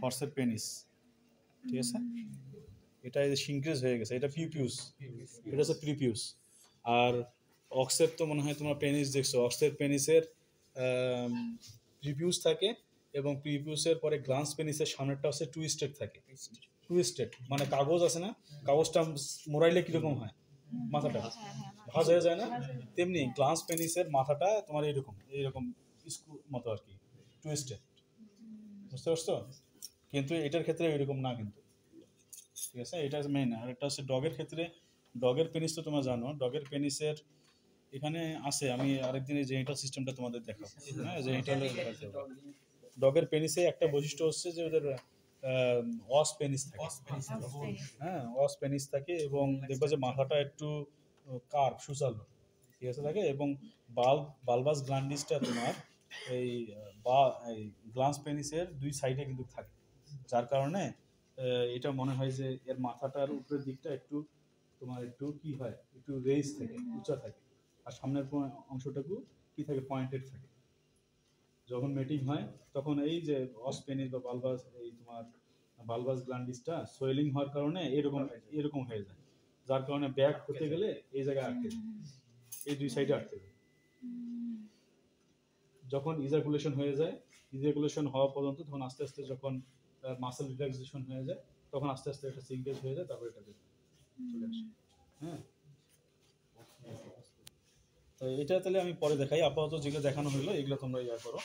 হর্সের penis, ঠিক আছে? এটা এই যে সিনক্রেজ হয়ে গেছে, এটা পিউপিউস, এটা হচ্ছে প্রিপিউস। আর অক্সের তো মনে হয় তোমার পেনিস দেখছো, অক্সের পেনিসের প্রিপিউস থাকে এবং প্রিপিউসের পরে গ্লান্স পেনিসের সামনেরটা হচ্ছে টুইস্টেড থাকে। টুইস্টেড মানে কাগজ আছে না, কাগজটা মোড়াইলে কিরকম হয় মাথাটা, ভাঁজ হয়ে যায় না, তেমনি গ্লান্স পেনিসের মাথাটা তোমার এইরকম এইরকম স্ক্রু মতো আর কি, টুইস্টেড, বুঝতে পারছো? কিন্তু এটার ক্ষেত্রে এরকম না কিন্তু, ঠিক আছে? এটা মেইন। আর একটা হচ্ছে ডগের ক্ষেত্রে, ডগের পেনিস তো তোমরা জানো, ডগের পেনিসের এখানে আছে, আমি আরেকদিন এই জেনিটাল সিস্টেমটা তোমাদের দেখাবো, হ্যাঁ জেনিটাল দেখাতে হবে। ডগের পেনিসে একটা বৈশিষ্ট্য হচ্ছে যে ওদের অস পেনিস থাকে, হ্যাঁ অস পেনিস থাকে, এবং দেখবা যে মাথাটা একটু কার্ভ সুচালো, ঠিক আছে থাকে, এবং বালবাস গ্ল্যান্ডিসটা তোমার এই বা এই গ্লান্স পেনিসের দুই সাইডে কিন্তু থাকে, যার কারণে এটা মনে হয় যে এর মাথাটার উপরের দিকটা একটু তোমার একটু কি হয়, একটু রেইজ থাকে, উঁচা থাকে, আর সামনের অংশটুকু কি থাকে, পয়েন্টেড থাকে। যখন মেটিং হয় তখন এই যে অস পেনিস বা বালবাস, এই তোমার বালবাস গ্ল্যান্ডিসটা সোয়েলিং হওয়ার কারণে এরকম এরকম হয়ে যায়, যার কারণে ব্যাক হতে গেলে এই জায়গায় আটকে যায়, এই দুই সাইডে আটকে যায়। যখন ইজাকুলেশন হয়ে যায়, ইজাকুলেশন হওয়া পর্যন্ত, তখন আস্তে আস্তে যখন মাসেল রিল্যাক্সেশন হয়ে যায়, তখন আস্তে আস্তে একটা সিঙ্কেজ হয়ে যায়, তারপরে এটা চলে আসে। হ্যাঁ, তো এটা তাহলে আমি পরে দেখাই, আপাতত যেগুলো দেখানো হলো এগুলো তোমরা ইয়া করো।